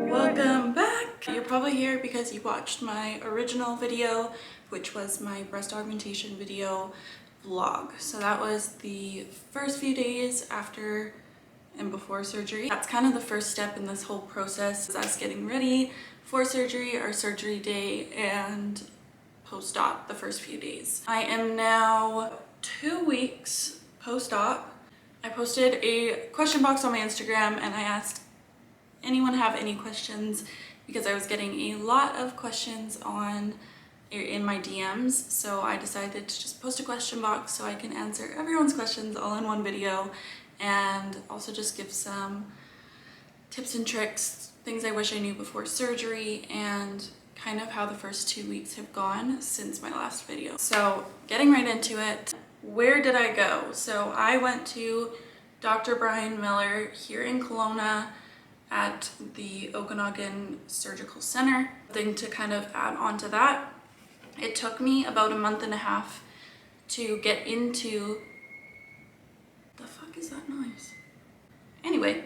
Welcome back! You're probably here because you watched my original video, which was my breast augmentation video vlog. So that was the first few days after and before surgery. That's kind of the first step in this whole process, is us getting ready for surgery, our surgery day, and post-op the first few days. I am now 2 weeks post-op. I posted a question box on my Instagram and I asked anyone have any questions because I was getting a lot of questions in my DMs, so I decided to just post a question box so I can answer everyone's questions all in one video and also just give some tips and tricks, things I wish I knew before surgery, and kind of how the first 2 weeks have gone since my last video. So getting right into it, where did I go? So I went to Dr. Brian Miller here in Kelowna at the Okanagan Surgical Center. Thing to kind of add on to that, it took me about a month and a half to get into... The fuck is that noise? Anyway,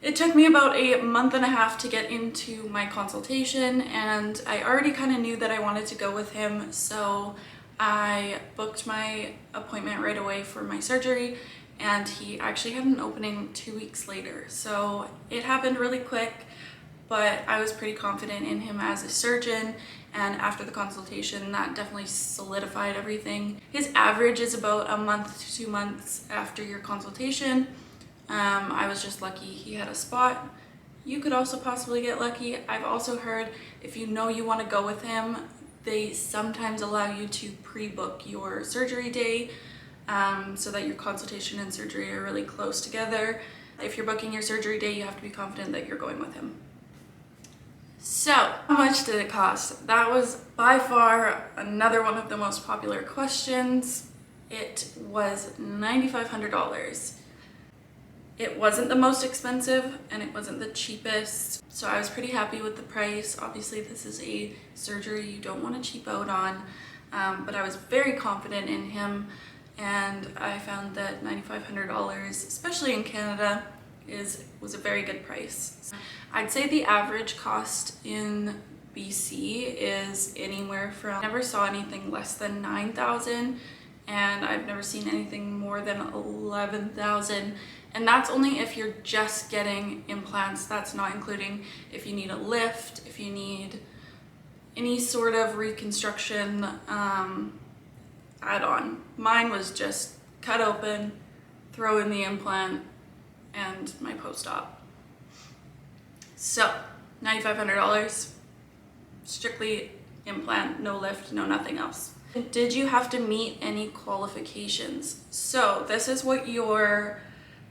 it took me about a month and a half to get into my consultation, and I already kind of knew that I wanted to go with him, so I booked my appointment right away for my surgery, and he actually had an opening 2 weeks later. So it happened really quick, but I was pretty confident in him as a surgeon, and after the consultation that definitely solidified everything. His average is about a month to 2 months after your consultation. I was just lucky he had a spot. You could also possibly get lucky. I've also heard if you know you want to go with him, they sometimes allow you to pre-book your surgery day, so that your consultation and surgery are really close together. If you're booking your surgery day, you have to be confident that you're going with him. So, how much did it cost? That was by far another one of the most popular questions. It was $9,500. It wasn't the most expensive and it wasn't the cheapest, so I was pretty happy with the price. Obviously this is a surgery you don't want to cheap out on, but I was very confident in him, and I found that $9,500, especially in Canada, was a very good price. I'd say the average cost in BC is anywhere from, I never saw anything less than $9,000, and I've never seen anything more than $11,000. And that's only if you're just getting implants. That's not including if you need a lift, if you need any sort of reconstruction add-on. Mine was just cut open, throw in the implant, and my post-op. So, $9,500, strictly implant, no lift, no nothing else. Did you have to meet any qualifications? So this is what your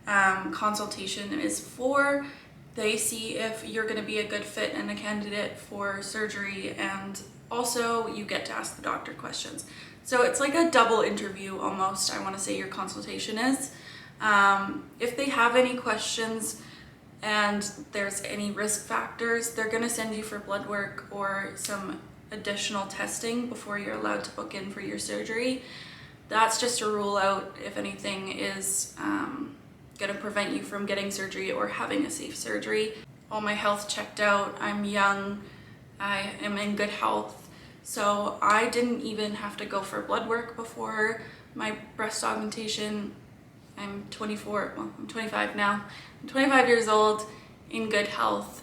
consultation is for. They see if you're going to be a good fit and a candidate for surgery, and also you get to ask the doctor questions. So it's like a double interview almost, I want to say your consultation is. If they have any questions and there's any risk factors, they're going to send you for blood work or some additional testing before you're allowed to book in for your surgery. That's just to rule out if anything is going to prevent you from getting surgery or having a safe surgery. All my health checked out. I'm young. I am in good health. So I didn't even have to go for blood work before my breast augmentation. I'm 24, well, I'm 25 now. I'm 25 years old, in good health.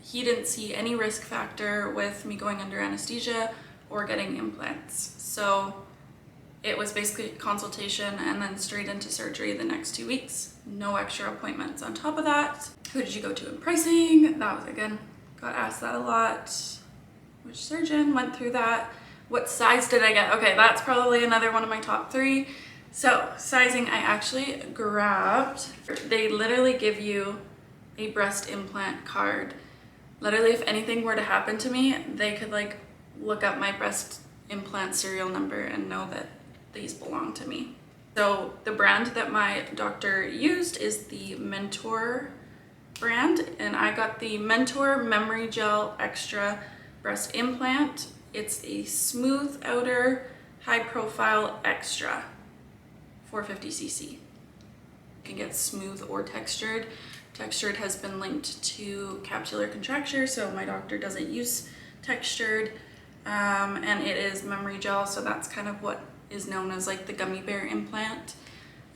He didn't see any risk factor with me going under anesthesia or getting implants. So it was basically consultation and then straight into surgery the next 2 weeks. No extra appointments on top of that. Who did you go to in pricing? That was, again, got asked that a lot. Which surgeon? Went through that. What size did I get? Okay, that's probably another one of my top 3. So sizing, I actually grabbed, they literally give you a breast implant card. Literally, if anything were to happen to me, they could like look up my breast implant serial number and know that these belong to me. So the brand that my doctor used is the Mentor brand, and I got the Mentor Memory Gel Extra Breast Implant. It's a smooth outer, high profile extra, 450cc. You can get smooth or textured Textured has been linked to capsular contracture, so my doctor doesn't use textured. And it is memory gel, so that's kind of what is known as like the gummy bear implant.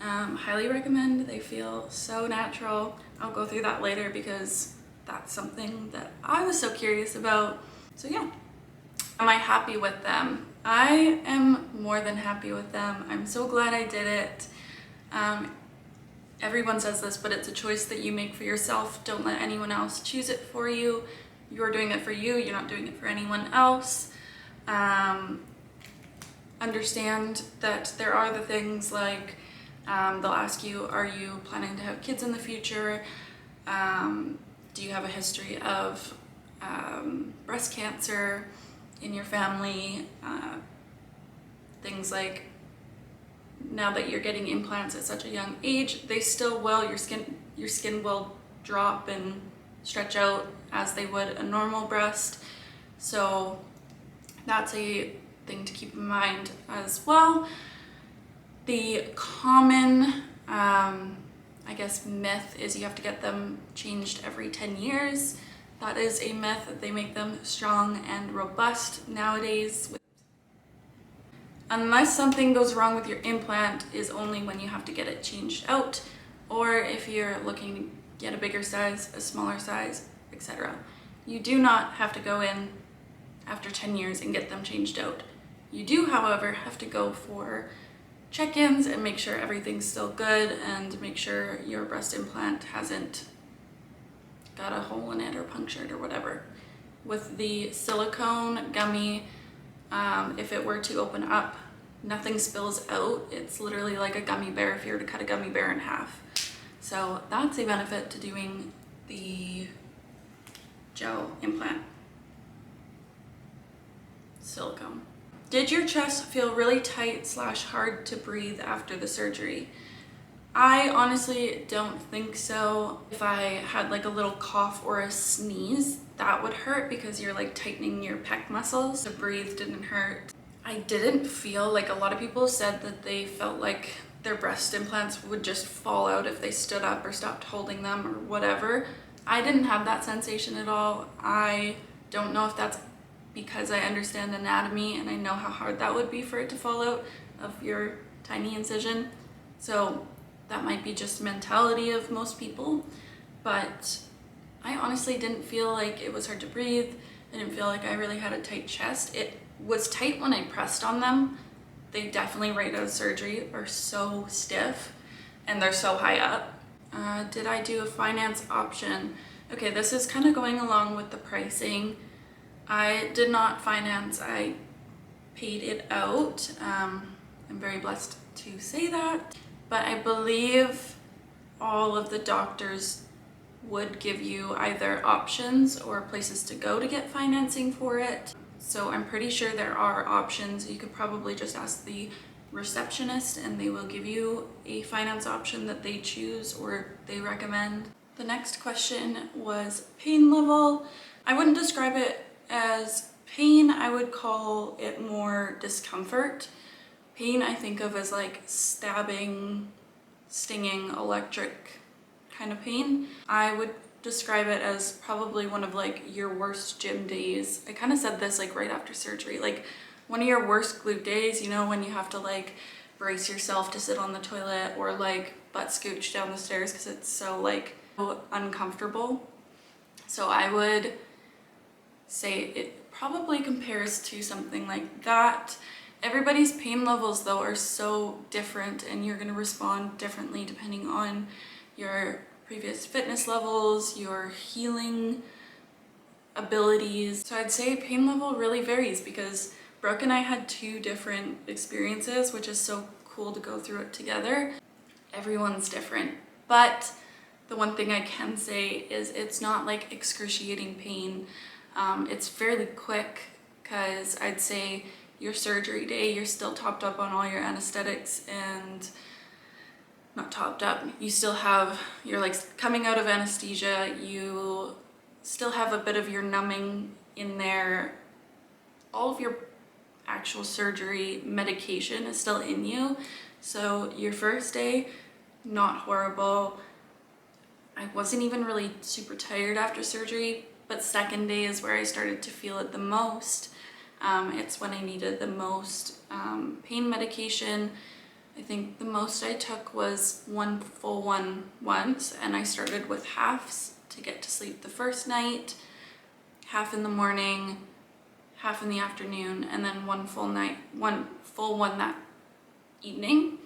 Highly recommend. They feel so natural. I'll go through that later because that's something that I was so curious about. So yeah. Am I happy with them? I am more than happy with them. I'm so glad I did it. Everyone says this, but it's a choice that you make for yourself. Don't let anyone else choose it for you. You're doing it for you. You're not doing it for anyone else. Understand that there are the things like they'll ask you, are you planning to have kids in the future? Do you have a history of breast cancer in your family? Things like, now that you're getting implants at such a young age, they still will, your skin will drop and stretch out as they would a normal breast. So that's a thing to keep in mind as well. The common, I guess, myth is you have to get them changed every 10 years. That is a myth. They make them strong and robust nowadays. Unless something goes wrong with your implant is only when you have to get it changed out, or if you're looking to get a bigger size, a smaller size, etc. You do not have to go in after 10 years and get them changed out. You do, however, have to go for check-ins and make sure everything's still good and make sure your breast implant hasn't got a hole in it or punctured or whatever. With the silicone gummy, if it were to open up, nothing spills out. It's literally like a gummy bear if you were to cut a gummy bear in half. So that's a benefit to doing the gel implant. Silicone. Did your chest feel really tight / hard to breathe after the surgery? I honestly don't think so. If I had like a little cough or a sneeze, that would hurt because you're like tightening your pec muscles. To breathe didn't hurt. I didn't feel like, a lot of people said that they felt like their breast implants would just fall out if they stood up or stopped holding them or whatever. I didn't have that sensation at all. I don't know if that's because I understand anatomy and I know how hard that would be for it to fall out of your tiny incision. So that might be just mentality of most people, but I honestly didn't feel like it was hard to breathe. I didn't feel like I really had a tight chest. It was tight when I pressed on them. They definitely right out of surgery are so stiff and they're so high up. Did I do a finance option? Okay, this is kind of going along with the pricing. I did not finance, I paid it out. I'm very blessed to say that. But I believe all of the doctors would give you either options or places to go to get financing for it. So I'm pretty sure there are options. You could probably just ask the receptionist and they will give you a finance option that they choose or they recommend. The next question was pain level. I wouldn't describe it as pain, I would call it more discomfort. Pain I think of as like stabbing, stinging, electric kind of pain. I would describe it as probably one of like your worst gym days. I kind of said this like right after surgery, like one of your worst glute days, you know, when you have to like brace yourself to sit on the toilet or like butt scooch down the stairs because it's so like uncomfortable. So I would say it probably compares to something like that. Everybody's pain levels though are so different and you're going to respond differently depending on your previous fitness levels, your healing abilities. So I'd say pain level really varies because Brooke and I had two different experiences, which is so cool to go through it together. Everyone's different, but the one thing I can say is it's not like excruciating pain. It's fairly quick because I'd say your surgery day, you're still topped up on all your anesthetics and not topped up. You still have, you're like coming out of anesthesia, you still have a bit of your numbing in there. All of your actual surgery medication is still in you. So your first day, not horrible. I wasn't even really super tired after surgery, but second day is where I started to feel it the most. It's when I needed the most pain medication. I think the most I took was one full one once, and I started with halves to get to sleep the first night, half in the morning, half in the afternoon, and then one full one that evening.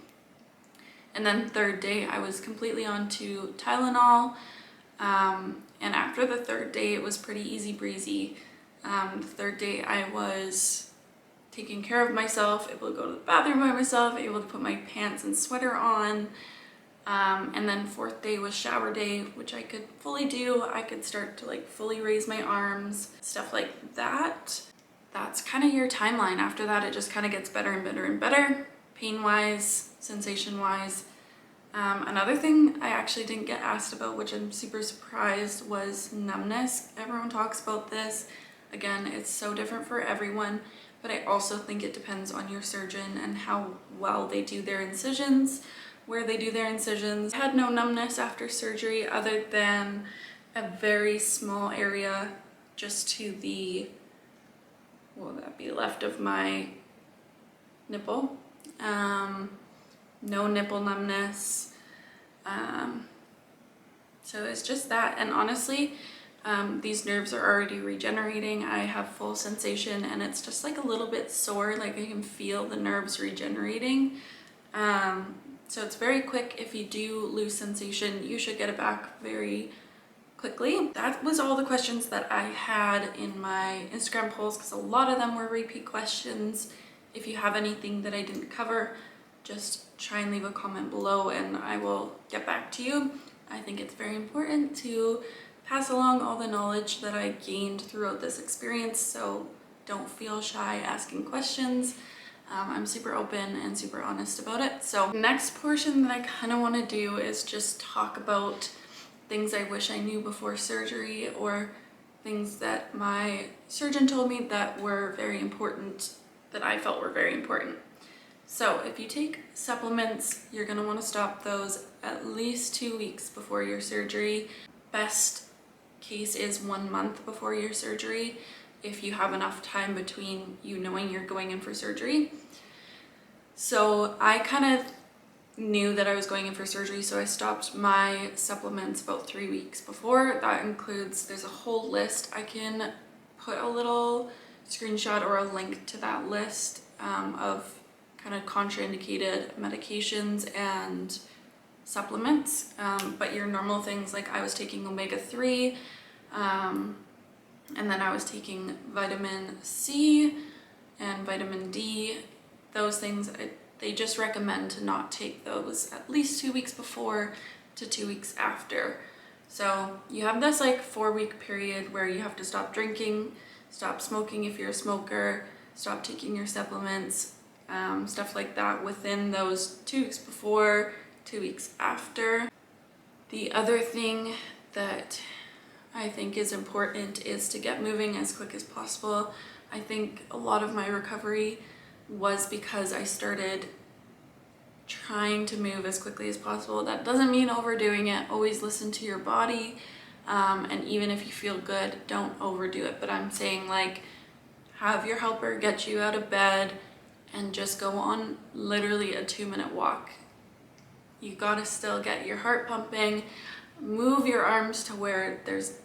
And then third day I was completely onto Tylenol, and after the third day it was pretty easy breezy. The third day I was taking care of myself, able to go to the bathroom by myself, able to put my pants and sweater on. And then fourth day was shower day, which I could fully do. I could start to like fully raise my arms, stuff like that. That's kind of your timeline. After that, it just kind of gets better and better and better, pain-wise, sensation-wise. Another thing I actually didn't get asked about, which I'm super surprised, was numbness. Everyone talks about this. Again, it's so different for everyone, but I also think it depends on your surgeon and how well they do their incisions, where they do their incisions. I had no numbness after surgery other than a very small area just to the, what would that be, left of my nipple. No nipple numbness. So it's just that, and honestly, these nerves are already regenerating. I have full sensation and it's just like a little bit sore, like I can feel the nerves regenerating. So it's very quick. If you do lose sensation, you should get it back very quickly. That was all the questions that I had in my Instagram polls, because a lot of them were repeat questions. If you have anything that I didn't cover, just try and leave a comment below and I will get back to you. I think it's very important to pass along all the knowledge that I gained throughout this experience, so don't feel shy asking questions. I'm super open and super honest about it. So next portion that I kind of want to do is just talk about things I wish I knew before surgery, or things that my surgeon told me that were very important, that I felt were very important. So if you take supplements, you're going to want to stop those at least 2 weeks before your surgery. Best case is 1 month before your surgery, if you have enough time between you knowing you're going in for surgery. So I kind of knew that I was going in for surgery, so I stopped my supplements about 3 weeks before. That includes, there's a whole list. I can put a little screenshot or a link to that list of kind of contraindicated medications and supplements, but your normal things, like I was taking omega-3, and then I was taking vitamin C and vitamin D. Those things, they just recommend to not take those at least 2 weeks before to 2 weeks after. So you have this like 4-week period where you have to stop drinking, stop smoking if you're a smoker, stop taking your supplements, stuff like that within those 2 weeks before, 2 weeks after. The other thing that I think is important is to get moving as quick as possible. I think a lot of my recovery was because I started trying to move as quickly as possible. That doesn't mean overdoing it. Always listen to your body, and even if you feel good, don't overdo it. But I'm saying, like, have your helper get you out of bed and just go on literally a 2-minute walk. You gotta still get your heart pumping, move your arms to where there's,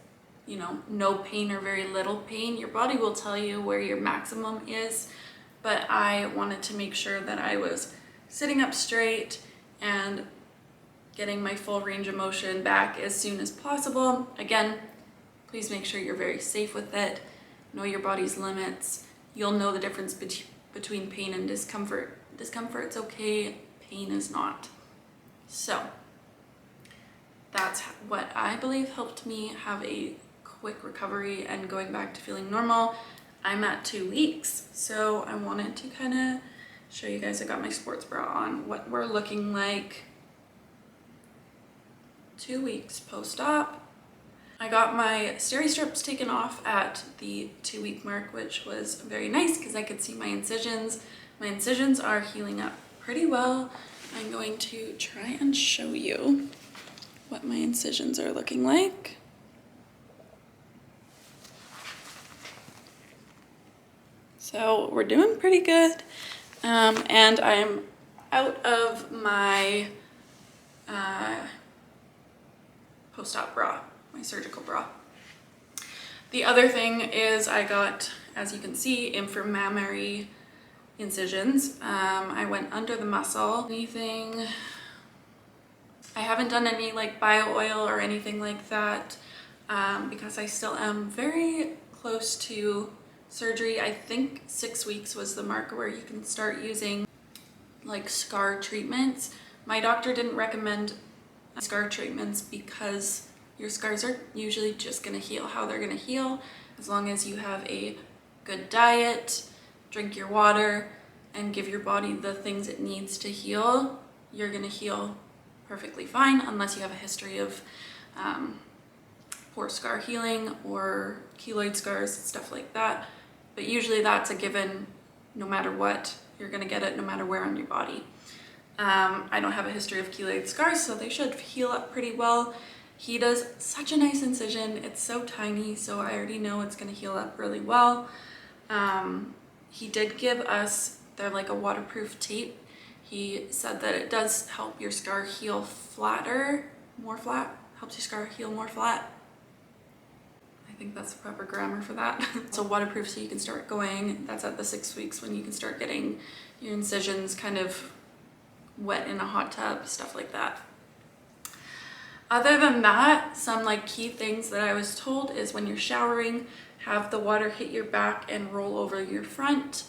you know, no pain or very little pain. Your body will tell you where your maximum is, but I wanted to make sure that I was sitting up straight and getting my full range of motion back as soon as possible. Again, please make sure you're very safe with it. Know your body's limits. You'll know the difference between pain and discomfort. Discomfort's okay, pain is not. So that's what I believe helped me have a quick recovery and going back to feeling normal. I'm at 2 weeks, so I wanted to kind of show you guys. I got my sports bra on, what we're looking like 2 weeks post-op. I got my steri strips taken off at the 2-week mark, which was very nice because I could see my incisions. My incisions are healing up pretty well. I'm going to try and show you what my incisions are looking like. So we're doing pretty good. And I'm out of my post-op bra, my surgical bra. The other thing is I got, as you can see, inframammary incisions. I went under the muscle. I haven't done any like bio oil or anything like that because I still am very close to surgery. I think 6 weeks was the mark where you can start using like scar treatments. My doctor didn't recommend scar treatments because your scars are usually just going to heal how they're going to heal as long as you have a good diet, drink your water, and give your body the things it needs to heal. You're going to heal perfectly fine unless you have a history of poor scar healing or keloid scars, stuff like that. But usually that's a given. No matter what, you're going to get it no matter where on your body. I don't have a history of keloid scars, so they should heal up pretty well. He does such a nice incision. It's so tiny, so I already know it's going to heal up really well. He did give us, they're like a waterproof tape. He said that it does help your scar heal flatter, more flat, helps your scar heal more flat. I think that's the proper grammar for that. So waterproof, so you can start going. That's at the 6 weeks when you can start getting your incisions kind of wet in a hot tub, stuff like that. Other than that, some like key things that I was told is when you're showering, have the water hit your back and roll over your front.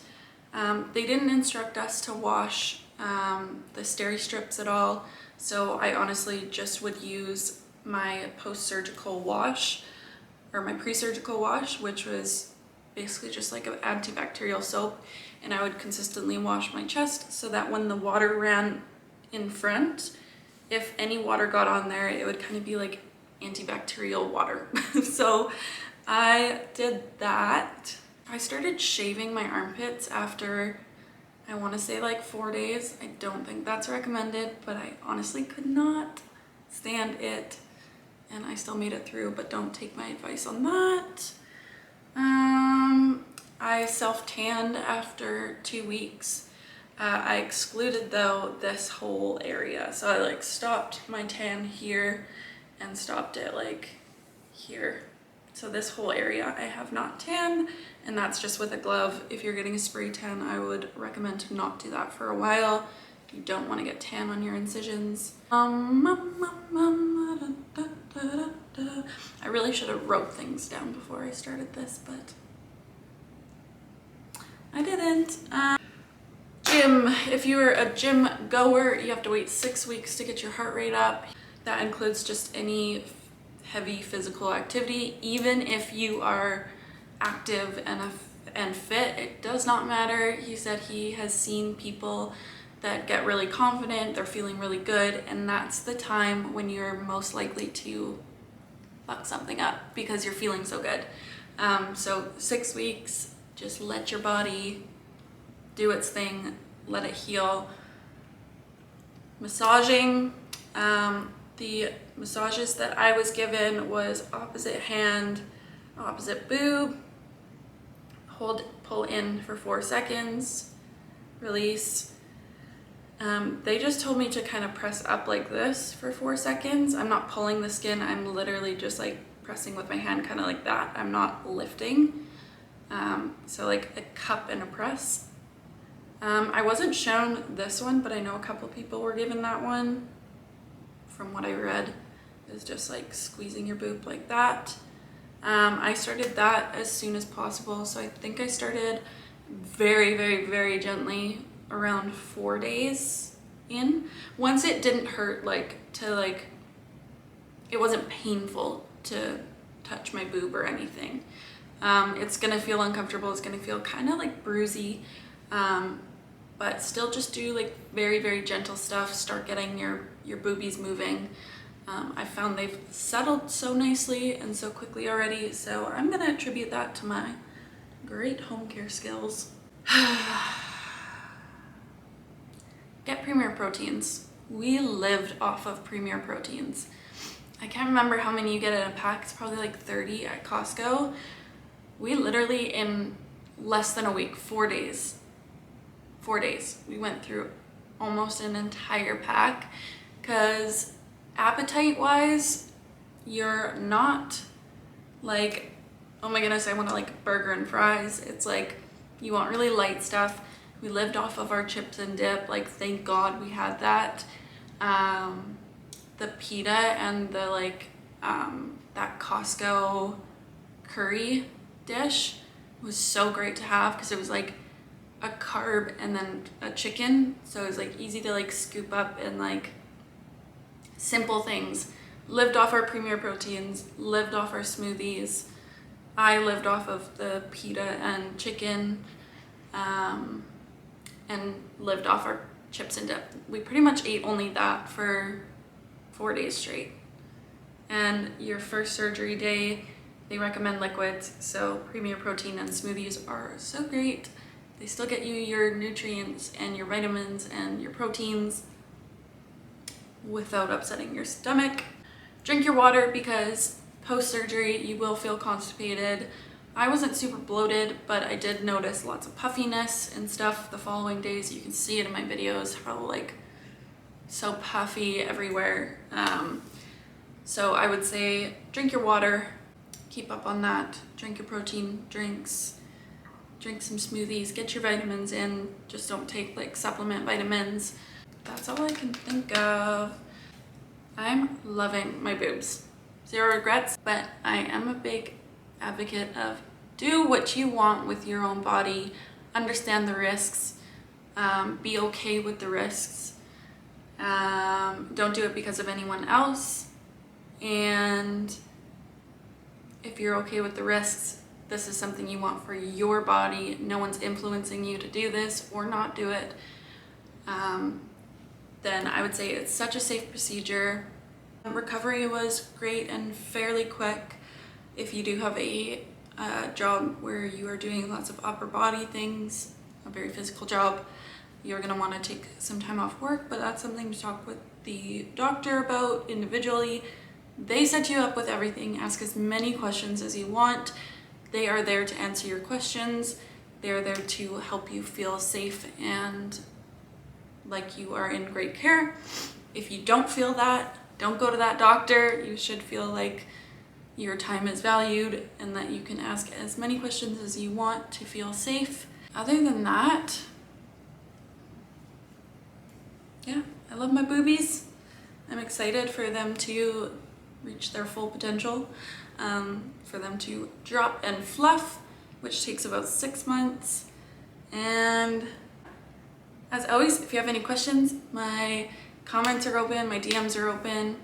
They didn't instruct us to wash the steri strips at all, so I honestly just would use my post-surgical wash or my pre-surgical wash, which was basically just like an antibacterial soap, and I would consistently wash my chest so that when the water ran in front, if any water got on there, it would kind of be like antibacterial water. So I did that. I started shaving my armpits after, I want to say like 4 days. I don't think that's recommended, but I honestly could not stand it. And I still made it through, but don't take my advice on that. I self-tanned after 2 weeks. I excluded though this whole area. So I like stopped my tan here and stopped it like here. So this whole area I have not tanned, and that's just with a glove. If you're getting a spray tan, I would recommend to not do that for a while. You don't want to get tan on your incisions. I really should have wrote things down before I started this, but I didn't. Gym. If you're a gym goer, you have to wait 6 weeks to get your heart rate up. That includes just any heavy physical activity. Even if you are active and fit, it does not matter. He said he has seen people that get really confident, they're feeling really good, and that's the time when you're most likely to fuck something up because you're feeling so good. So 6 weeks, just let your body do its thing, let it heal. Massaging. The massages that I was given was opposite hand, opposite boob, pull in for 4 seconds, release. They just told me to kind of press up like this for 4 seconds. I'm not pulling the skin, I'm literally just like pressing with my hand kind of like that. I'm not lifting. So like a cup and a press. I wasn't shown this one, but I know a couple people were given that one. From what I read, is just like squeezing your boob like that. I started that as soon as possible, so I think I started very, very, very gently around 4 days in. Once it didn't hurt, it wasn't painful to touch my boob or anything. It's gonna feel uncomfortable, it's gonna feel kind of like bruisey, but still just do like very, very gentle stuff. Start getting your boobies moving. I found they've settled so nicely and so quickly already, so I'm gonna attribute that to my great home care skills. Get Premier proteins. We lived off of Premier proteins. I can't remember how many you get in a pack. It's probably like 30 at Costco. We literally, in less than a week, 4 days, we went through almost an entire pack, because appetite wise, you're not like, oh my goodness, I want to like burger and fries. It's like you want really light stuff. We lived off of our chips and dip, like thank God we had that. The pita and the like that Costco curry dish was so great to have, because it was like a carb and then a chicken, so it was like easy to like scoop up, and like simple things. Lived off our Premier Proteins, lived off our smoothies. I lived off of the pita and chicken, and lived off our chips and dip. We pretty much ate only that for 4 days straight. And your first surgery day, they recommend liquids, so Premier Protein and smoothies are so great. They still get you your nutrients and your vitamins and your proteins without upsetting your stomach. Drink your water, because post-surgery you will feel constipated. I wasn't super bloated, but I did notice lots of puffiness and stuff the following days. You can see it in my videos, how like so puffy everywhere. So I would say drink your water, keep up on that, drink your protein drinks, drink some smoothies, get your vitamins in, just don't take like supplement vitamins. That's all I can think of. I'm loving my boobs. Zero regrets, but I am a big advocate of do what you want with your own body, understand the risks, be okay with the risks. Don't do it because of anyone else. And if you're okay with the risks, this is something you want for your body. No one's influencing you to do this or not do it. Then I would say it's such a safe procedure. Recovery was great and fairly quick. If you do have a job where you are doing lots of upper body things, a very physical job, you're gonna wanna take some time off work, but that's something to talk with the doctor about individually. They set you up with everything. Ask as many questions as you want. They are there to answer your questions. They are there to help you feel safe and like you are in great care. If you don't feel that, don't go to that doctor. You should feel like your time is valued and that you can ask as many questions as you want to feel safe. Other than that, yeah, I love my boobies. I'm excited for them to reach their full potential, for them to drop and fluff, which takes about 6 months. And as always, if you have any questions, my comments are open, my DMs are open.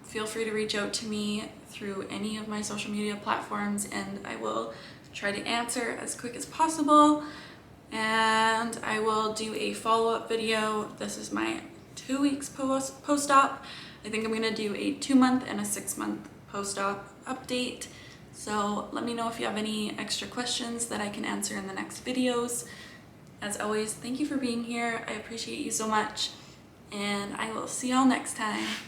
Feel free to reach out to me through any of my social media platforms, and I will try to answer as quick as possible. And I will do a follow-up video. This is my 2 weeks post-op. I think I'm gonna do a 2-month and a 6-month post-op update. So let me know if you have any extra questions that I can answer in the next videos. As always, thank you for being here. I appreciate you so much, and I will see y'all next time.